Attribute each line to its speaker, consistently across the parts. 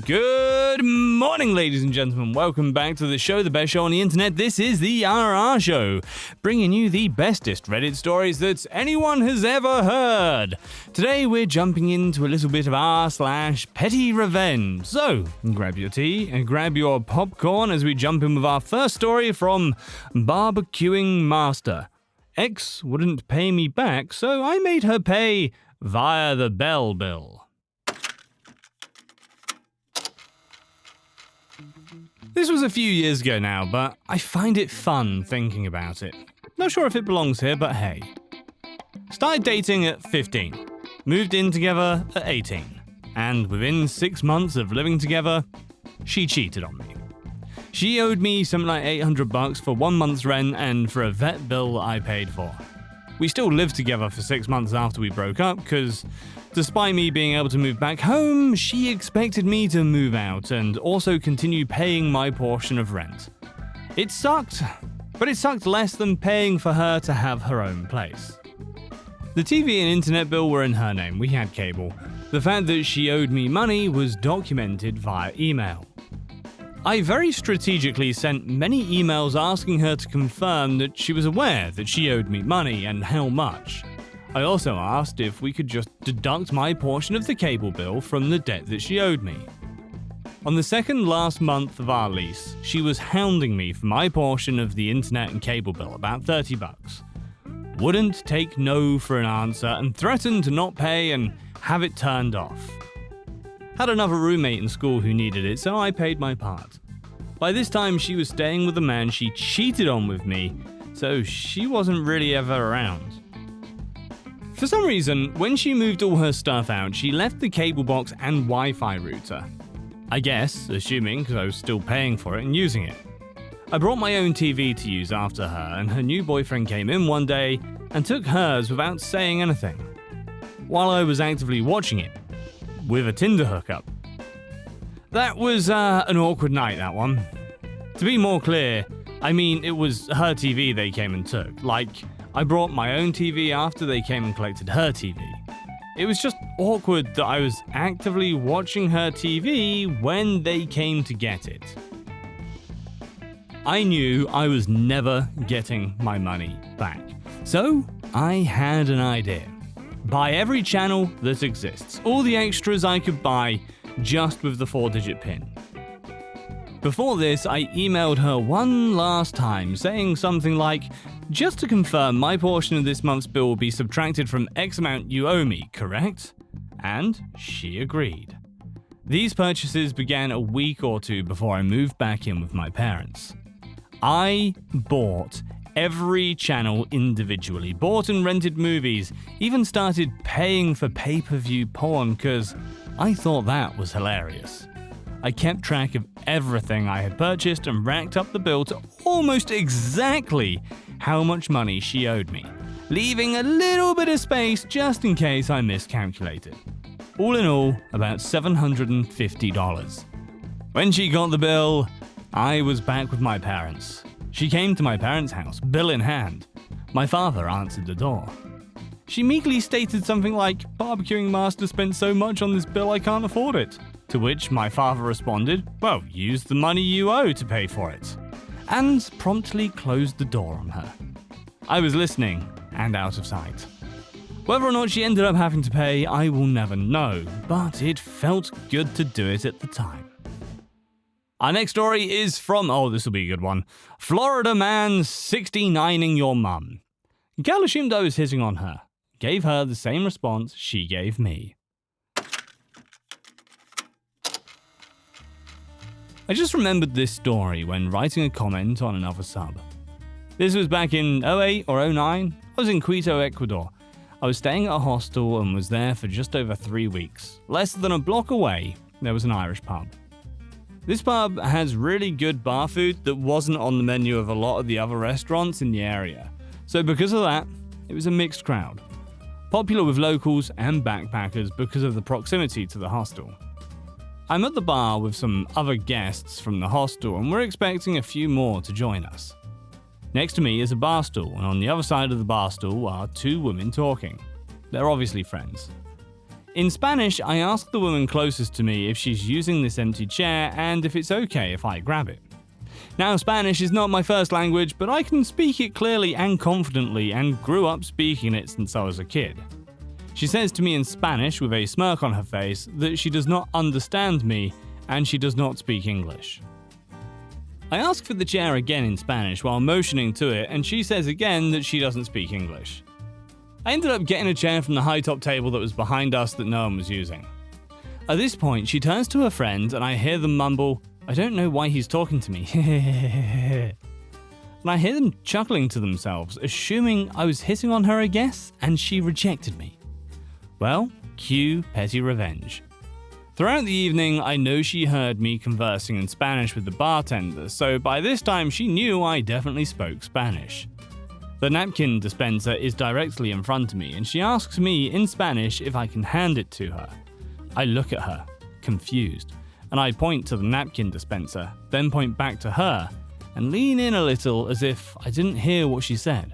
Speaker 1: Good morning, ladies and gentlemen. Welcome back to the show, the best show on the internet. This is the RR Show, bringing you the bestest Reddit stories that anyone has ever heard. Today, we're jumping into a little bit of r/PettyRevenge. So, grab your tea and grab your popcorn as we jump in with our first story from Barbecuing Master. Ex wouldn't pay me back, so I made her pay via the Bell bill. This was a few years ago now, but I find it fun thinking about it. Not sure if it belongs here, but hey. Started dating at 15, moved in together at 18, and within 6 months of living together, she cheated on me. She owed me something like $800 for 1 month's rent and for a vet bill I paid for. We still lived together for 6 months after we broke up because, despite me being able to move back home, she expected me to move out and also continue paying my portion of rent. It sucked, but it sucked less than paying for her to have her own place. The TV and internet bill were in her name, we had cable. The fact that she owed me money was documented via email. I very strategically sent many emails asking her to confirm that she was aware that she owed me money and how much. I also asked if we could just deduct my portion of the cable bill from the debt that she owed me. On the second last month of our lease, she was hounding me for my portion of the internet and cable bill, about $30. Wouldn't take no for an answer and threatened to not pay and have it turned off. Had another roommate in school who needed it, so I paid my part. By this time, she was staying with a man she cheated on with me, so she wasn't really ever around. For some reason, when she moved all her stuff out, she left the cable box and Wi-Fi router. I guess, assuming because I was still paying for it and using it. I brought my own TV to use after her, and her new boyfriend came in one day and took hers without saying anything. While I was actively watching it, with a Tinder hookup. That was an awkward night, that one. To be more clear, I mean it was her TV they came and took. Like, I brought my own TV after they came and collected her TV. It was just awkward that I was actively watching her TV when they came to get it. I knew I was never getting my money back. So, I had an idea. Buy every channel that exists, all the extras I could buy just with the 4-digit PIN. Before this, I emailed her one last time saying something like, just to confirm my portion of this month's bill will be subtracted from X amount you owe me, correct? And she agreed. These purchases began a week or two before I moved back in with my parents. I bought every channel individually, bought and rented movies, even started paying for pay-per-view porn because I thought that was hilarious. I kept track of everything I had purchased and racked up the bill to almost exactly how much money she owed me, leaving a little bit of space just in case I miscalculated. All in all, about $750. When she got the bill, I was back with my parents. She came to my parents' house, bill in hand. My father answered the door. She meekly stated something like, "Barbecuing Master spent so much on this bill I can't afford it." To which my father responded, "Well, use the money you owe to pay for it." And promptly closed the door on her. I was listening and out of sight. Whether or not she ended up having to pay, I will never know, but it felt good to do it at the time. Our next story is from, this will be a good one, Florida man 69ing your mum. Gal assumed I was hitting on her. Gave her the same response she gave me. I just remembered this story when writing a comment on another sub. This was back in 08 or 09. I was in Quito, Ecuador. I was staying at a hostel and was there for just over 3 weeks. Less than a block away, there was an Irish pub. This pub has really good bar food that wasn't on the menu of a lot of the other restaurants in the area. So because of that, it was a mixed crowd. Popular with locals and backpackers because of the proximity to the hostel. I'm at the bar with some other guests from the hostel and we're expecting a few more to join us. Next to me is a bar stool, and on the other side of the bar stool are 2 women talking. They're obviously friends. In Spanish, I ask the woman closest to me if she's using this empty chair and if it's okay if I grab it. Now, Spanish is not my first language, but I can speak it clearly and confidently and grew up speaking it since I was a kid. She says to me in Spanish with a smirk on her face that she does not understand me and she does not speak English. I ask for the chair again in Spanish while motioning to it, and she says again that she doesn't speak English. I ended up getting a chair from the high top table that was behind us that no one was using. At this point, she turns to her friend and I hear them mumble, "I don't know why he's talking to me." And I hear them chuckling to themselves, assuming I was hitting on her, I guess, and she rejected me. Well, cue PettyRevenge. Throughout the evening, I know she heard me conversing in Spanish with the bartender, so by this time she knew I definitely spoke Spanish. The napkin dispenser is directly in front of me, and she asks me in Spanish if I can hand it to her. I look at her, confused, and I point to the napkin dispenser, then point back to her, and lean in a little as if I didn't hear what she said.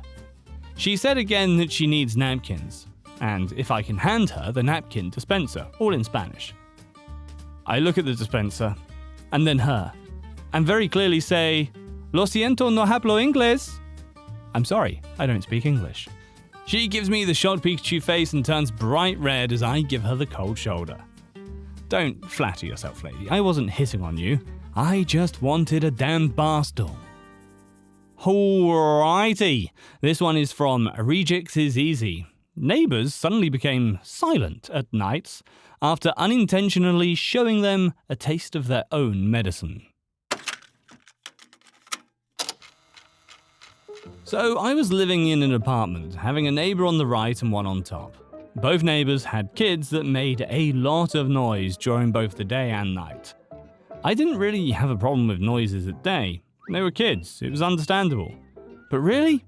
Speaker 1: She said again that she needs napkins, and if I can hand her the napkin dispenser, all in Spanish. I look at the dispenser, and then her, and very clearly say, "Lo siento, no hablo inglés." I'm sorry, I don't speak English. She gives me the shocked Pikachu face and turns bright red as I give her the cold shoulder. Don't flatter yourself, lady. I wasn't hitting on you. I just wanted a damn bar stool. Alrighty, this one is from Rejects is Easy. Neighbours suddenly became silent at nights after unintentionally showing them a taste of their own medicine. So I was living in an apartment, having a neighbour on the right and one on top. Both neighbours had kids that made a lot of noise during both the day and night. I didn't really have a problem with noises at day. They were kids, it was understandable. But really?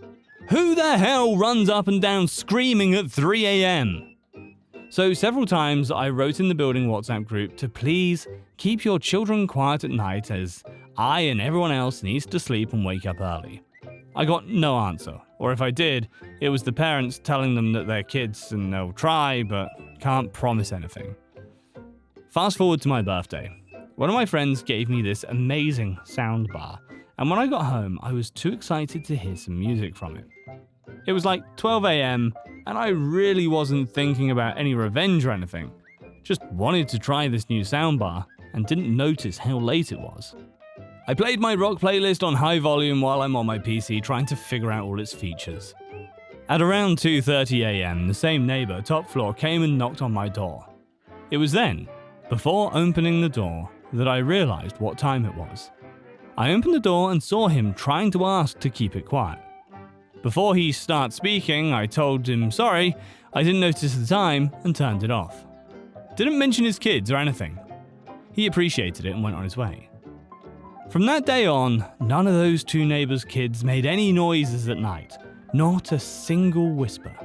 Speaker 1: Who the hell runs up and down screaming at 3 a.m? So several times I wrote in the building WhatsApp group to please keep your children quiet at night as I and everyone else needs to sleep and wake up early. I got no answer, or if I did, it was the parents telling them that they're kids and they'll try but can't promise anything. Fast forward to my birthday. One of my friends gave me this amazing soundbar, and when I got home, I was too excited to hear some music from it. It was like 12 a.m, and I really wasn't thinking about any revenge or anything. Just wanted to try this new soundbar, and didn't notice how late it was. I played my rock playlist on high volume while I'm on my PC trying to figure out all its features. At around 2:30 a.m, the same neighbour, top floor, came and knocked on my door. It was then, before opening the door, that I realised what time it was. I opened the door and saw him trying to ask to keep it quiet. Before he started speaking, I told him sorry, I didn't notice the time, and turned it off. Didn't mention his kids or anything. He appreciated it and went on his way. From that day on, none of those two neighbours' kids made any noises at night, not a single whisper.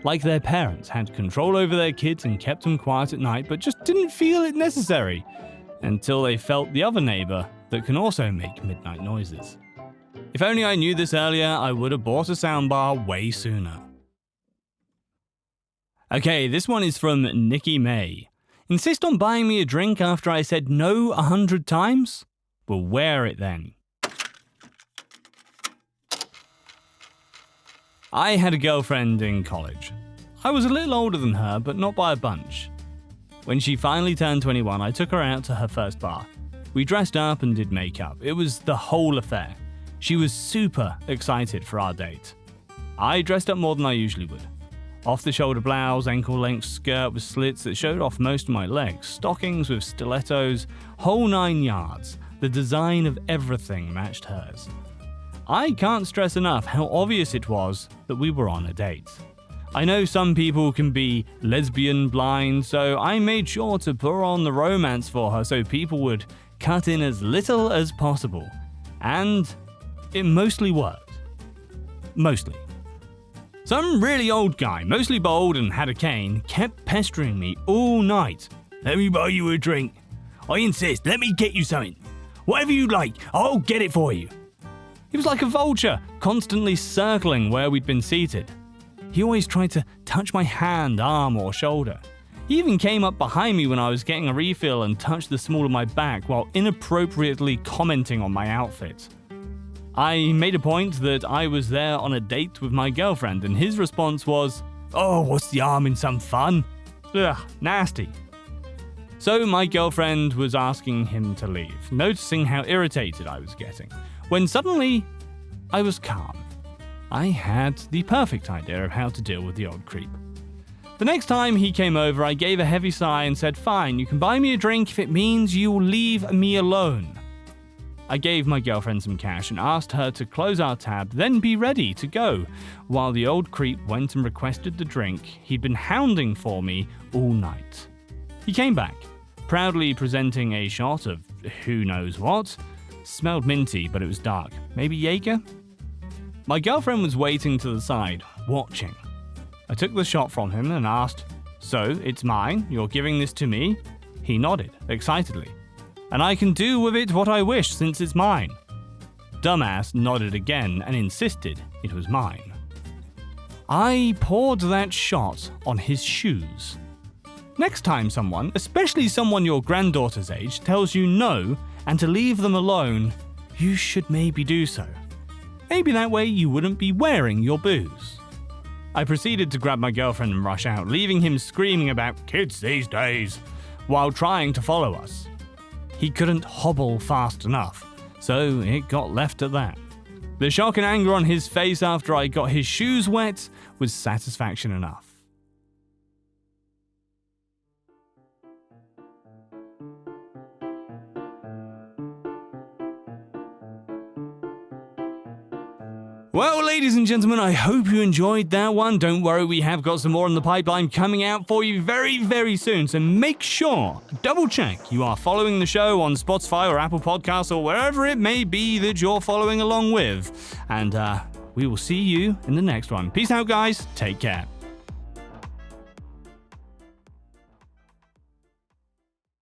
Speaker 1: Like their parents had control over their kids and kept them quiet at night, but just didn't feel it necessary, until they felt the other neighbour that can also make midnight noises. If only I knew this earlier, I would have bought a soundbar way sooner. Okay, this one is from Nikki May. Insist on buying me a drink after I said no 100 times? Well, wear it then. I had a girlfriend in college. I was a little older than her, but not by a bunch. When she finally turned 21, I took her out to her first bar. We dressed up and did makeup. It was the whole affair. She was super excited for our date. I dressed up more than I usually would. Off-the-shoulder blouse, ankle-length skirt with slits that showed off most of my legs, stockings with stilettos, whole 9 yards. The design of everything matched hers. I can't stress enough how obvious it was that we were on a date. I know some people can be lesbian blind, so I made sure to pour on the romance for her so people would cut in as little as possible. And it mostly worked. Mostly. Some really old guy, mostly bald and had a cane, kept pestering me all night. Let me buy you a drink. I insist, let me get you something. Whatever you like, I'll get it for you. He was like a vulture, constantly circling where we'd been seated. He always tried to touch my hand, arm, or shoulder. He even came up behind me when I was getting a refill and touched the small of my back while inappropriately commenting on my outfit. I made a point that I was there on a date with my girlfriend, and his response was, "Oh, what's the harm in some fun?" Ugh, nasty. So my girlfriend was asking him to leave, noticing how irritated I was getting, when suddenly I was calm. I had the perfect idea of how to deal with the old creep. The next time he came over, I gave a heavy sigh and said, "Fine, you can buy me a drink if it means you'll leave me alone." I gave my girlfriend some cash and asked her to close our tab, then be ready to go, while the old creep went and requested the drink he'd been hounding for me all night. He came back, proudly presenting a shot of who knows what. Smelled minty, but it was dark. Maybe Jaeger? My girlfriend was waiting to the side, watching. I took the shot from him and asked, "So, it's mine? You're giving this to me?" He nodded, excitedly. "And I can do with it what I wish since it's mine." Dumbass nodded again and insisted it was mine. I poured that shot on his shoes. Next time someone, especially someone your granddaughter's age, tells you no and to leave them alone, you should maybe do so. Maybe that way you wouldn't be wearing your booze. I proceeded to grab my girlfriend and rush out, leaving him screaming about kids these days, while trying to follow us. He couldn't hobble fast enough, so it got left at that. The shock and anger on his face after I got his shoes wet was satisfaction enough. Well, ladies and gentlemen, I hope you enjoyed that one. Don't worry, we have got some more in the pipeline coming out for you very, very soon. So make sure, double check you are following the show on Spotify or Apple Podcasts or wherever it may be that you're following along with. And we will see you in the next one. Peace out, guys. Take care.